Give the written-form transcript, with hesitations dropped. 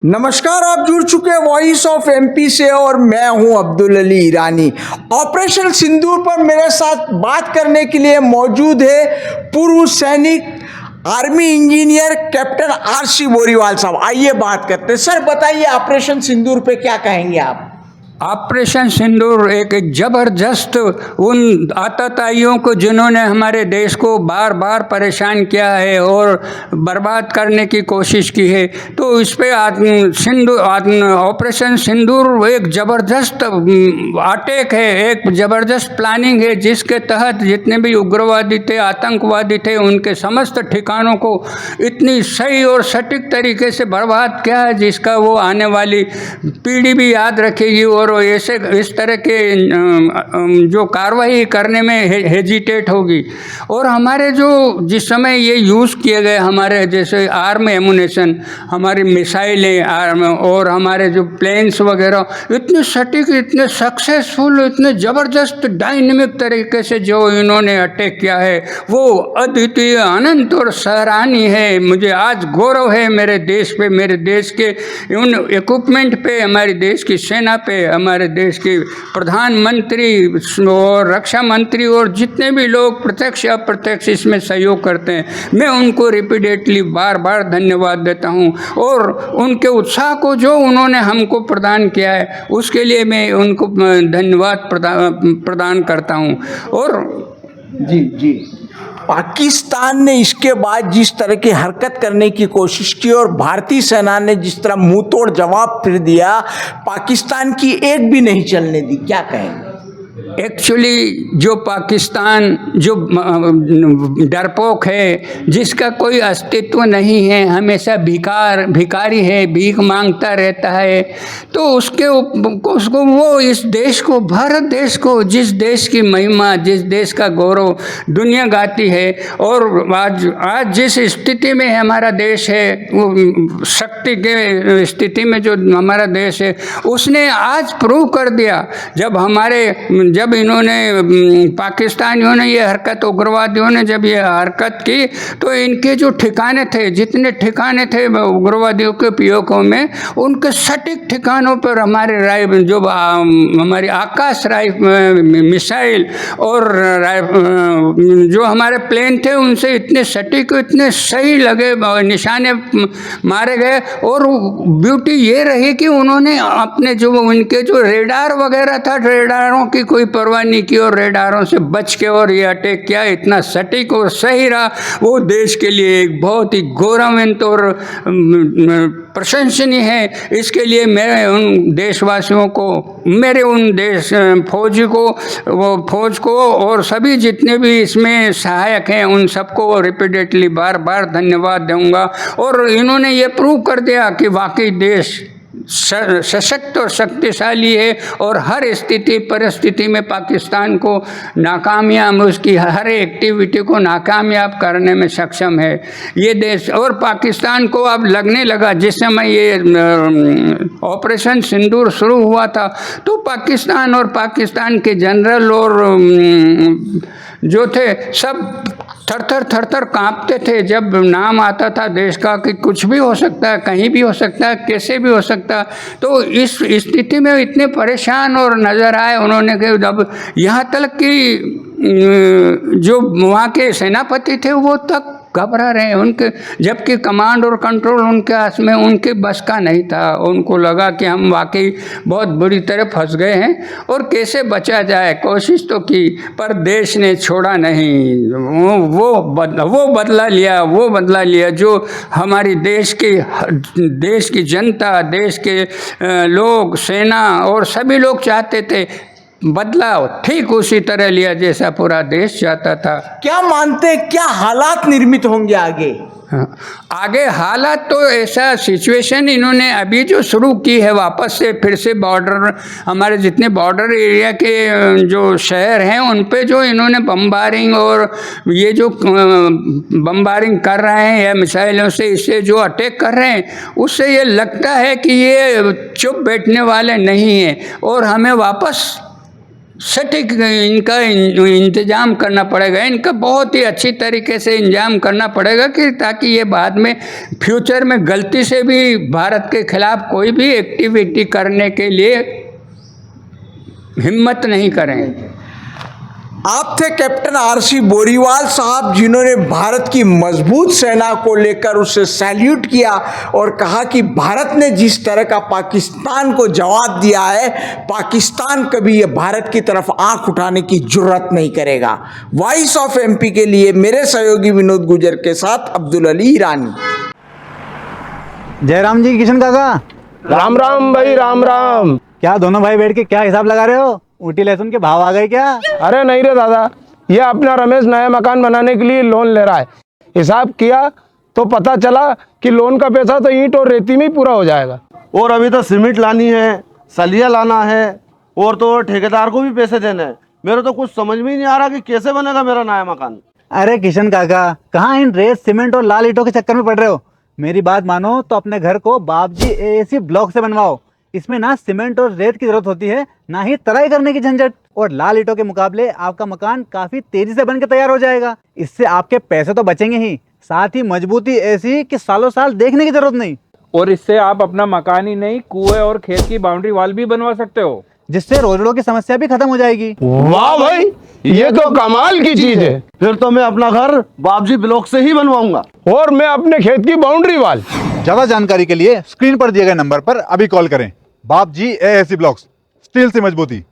नमस्कार, आप जुड़ चुके हैं वॉइस ऑफ एमपी से और मैं हूं अब्दुल अली ईरानी। ऑपरेशन सिंदूर पर मेरे साथ बात करने के लिए मौजूद है पूर्व सैनिक army engineer captain RC Boriwal साहब। आइए बात करते हैं। सर बताइए, ऑपरेशन सिंदूर पे क्या कहेंगे आप? ऑपरेशन सिंदूर एक जबरदस्त उन आतताइयों को जिन्होंने हमारे देश को बार बार परेशान किया है और बर्बाद करने की कोशिश की है, तो इस पे ऑपरेशन सिंदूर एक ज़बरदस्त अटैक है, एक ज़बरदस्त प्लानिंग है, जिसके तहत जितने भी उग्रवादी थे, आतंकवादी थे, उनके समस्त ठिकानों को इतनी सही और सटीक तरीके से बर्बाद किया है जिसका वो आने वाली पीढ़ी भी याद रखेगी और ऐसे इस तरह के जो कार्रवाई करने में हेजिटेट होगी। और हमारे जो जिस समय ये यूज़ किए गए हमारे जैसे आर्म एमुनेशन, हमारी मिसाइलें आर्म और हमारे जो प्लेन्स वगैरह इतने सटीक, इतने सक्सेसफुल, इतने ज़बरदस्त डायनेमिक तरीके से जो इन्होंने अटैक किया है, वो अद्वितीय, अनंत और सराहनीय है। मुझे आज गौरव है मेरे देश पे, मेरे देश के उन इक्विपमेंट पे, हमारे देश की सेना पे, हमारे देश के प्रधानमंत्री और रक्षा मंत्री और जितने भी लोग प्रत्यक्ष या अप्रत्यक्ष इसमें सहयोग करते हैं, मैं उनको रिपीटेडली बार बार धन्यवाद देता हूं। और उनके उत्साह को जो उन्होंने हमको प्रदान किया है, उसके लिए मैं उनको धन्यवाद प्रदान करता हूं। और जी, पाकिस्तान ने इसके बाद जिस तरह की हरकत करने की कोशिश की और भारतीय सेना ने जिस तरह मुंह तोड़ जवाब फिर दिया, पाकिस्तान की एक भी नहीं चलने दी, क्या कहेंगे? एक्चुअली जो पाकिस्तान जो डरपोक है, जिसका कोई अस्तित्व नहीं है, हमेशा भिखारी है, भीख मांगता रहता है, तो उसको वो इस देश को, भारत देश को, जिस देश की महिमा, जिस देश का गौरव दुनिया गाती है, और आज जिस स्थिति में हमारा देश है, वो शक्ति के स्थिति में जो हमारा देश है, उसने आज प्रूव कर दिया। जब इन्होंने पाकिस्तानियों ने ये हरकत, उग्रवादियों ने जब ये हरकत की, तो इनके जो ठिकाने थे, जितने ठिकाने थे उग्रवादियों के पीओकों में, उनके सटीक ठिकानों पर हमारे जो हमारी आकाश मिसाइल और जो हमारे प्लेन थे, उनसे इतने सटीक, इतने सही लगे, निशाने मारे गए। और ब्यूटी ये रही कि उन्होंने अपने जो उनके जो रेडार वगैरह था, रेडारों की कोई परवाह नहीं की और रेडारों से बच के और ये अटैक किया। इतना सटीक और सही रहा, वो देश के लिए एक बहुत ही गौरवान्वित और प्रशंसनीय है। इसके लिए मैं उन देशवासियों को, मेरे उन फौज को और सभी जितने भी इसमें सहायक हैं, उन सबको रिपीटेडली बार बार धन्यवाद दूंगा। और इन्होंने ये प्रूव कर दिया कि वाकई देश सशक्त और शक्तिशाली है और हर स्थिति परिस्थिति में पाकिस्तान को नाकामयाब, उसकी हर एक्टिविटी को नाकामयाब करने में सक्षम है ये देश। और पाकिस्तान को अब लगने लगा, जिस समय ये ऑपरेशन सिंदूर शुरू हुआ था, तो पाकिस्तान और पाकिस्तान के जनरल और जो थे, सब थर-थर कांपते थे जब नाम आता था देश का कि कुछ भी हो सकता है, कहीं भी हो सकता है, कैसे भी हो सकता है। तो इस स्थिति में इतने परेशान और नज़र आए उन्होंने कि जब यहाँ तक कि जो वहाँ के सेनापति थे वो तक घबरा रहे हैं, उनके जबकि कमांड और कंट्रोल उनके हाथ में, उनके बस का नहीं था। उनको लगा कि हम वाकई बहुत बुरी तरह फंस गए हैं और कैसे बचा जाए। कोशिश तो की पर देश ने छोड़ा नहीं, वो बदला लिया जो हमारी देश की जनता, देश के लोग, सेना और सभी लोग चाहते थे। बदलाव ठीक उसी तरह लिया जैसा पूरा देश चाहता था। क्या मानते हैं, क्या हालात निर्मित होंगे आगे? आगे हालात तो ऐसा सिचुएशन इन्होंने अभी जो शुरू की है, वापस से फिर से बॉर्डर, हमारे जितने बॉर्डर एरिया के जो शहर हैं उन पे जो इन्होंने बम्बारिंग और ये जो बम्बारिंग कर रहे हैं या मिसाइलों से इससे जो अटैक कर रहे हैं, उससे ये लगता है कि ये चुप बैठने वाले नहीं हैं और हमें वापस सटीक इनका इंतजाम करना पड़ेगा, इनका बहुत ही अच्छी तरीके से इंतजाम करना पड़ेगा कि ताकि ये बाद में फ्यूचर में गलती से भी भारत के खिलाफ कोई भी एक्टिविटी करने के लिए हिम्मत नहीं करें। आप थे कैप्टन आरसी बोरीवाल साहब, जिन्होंने भारत की मजबूत सेना को लेकर उसे सैल्यूट किया और कहा कि भारत ने जिस तरह का पाकिस्तान को जवाब दिया है, पाकिस्तान कभी ये भारत की तरफ आंख उठाने की जुर्रत नहीं करेगा। वॉइस ऑफ एमपी के लिए मेरे सहयोगी विनोद गुजर के साथ अब्दुल अली ईरानी। जयराम जी, किशन काका। राम राम भाई, राम राम। क्या दोनों भाई बैठ के क्या हिसाब लगा रहे हो? ऊटी लहसुन के भाव आ गए क्या? अरे नहीं रे दादा, ये अपना रमेश नया मकान बनाने के लिए लोन ले रहा है। हिसाब किया तो पता चला कि लोन का पैसा तो ईंट और रेती में ही पूरा हो जाएगा। और अभी तो सीमेंट लानी है, सलिया लाना है, और तो ठेकेदार को भी पैसे देने हैं। मेरे तो कुछ समझ में ही नहीं आ रहा कि कैसे बनेगा मेरा नया मकान। अरे किशन काका, कहाँ इन रेत सीमेंट और लाल ईंटों के चक्कर में पड़ रहे हो? मेरी बात मानो तो अपने घर को बाबजी एएसी ब्लॉक से बनवाओ। इसमें ना सीमेंट और रेत की जरूरत होती है, ना ही तराई करने की झंझट। और लाल ईंटों के मुकाबले आपका मकान काफी तेजी से बनकर तैयार हो जाएगा। इससे आपके पैसे तो बचेंगे ही, साथ ही मजबूती ऐसी कि सालों साल देखने की जरूरत नहीं। और इससे आप अपना मकान ही नहीं, कुएं और खेत की बाउंड्री वॉल भी बनवा सकते हो, जिससे रोजड़ों की समस्या भी खत्म हो जाएगी। वाह भाई, ये तो कमाल की चीज है। फिर तो मैं अपना घर बाबजी ब्लॉक से ही बनवाऊंगा। और मैं अपने खेत की बाउंड्री वाल। ज्यादा जानकारी के लिए स्क्रीन पर दिए गए नंबर पर अभी कॉल करें। बाबजी एएसी ब्लॉक्स, स्टील से मजबूती।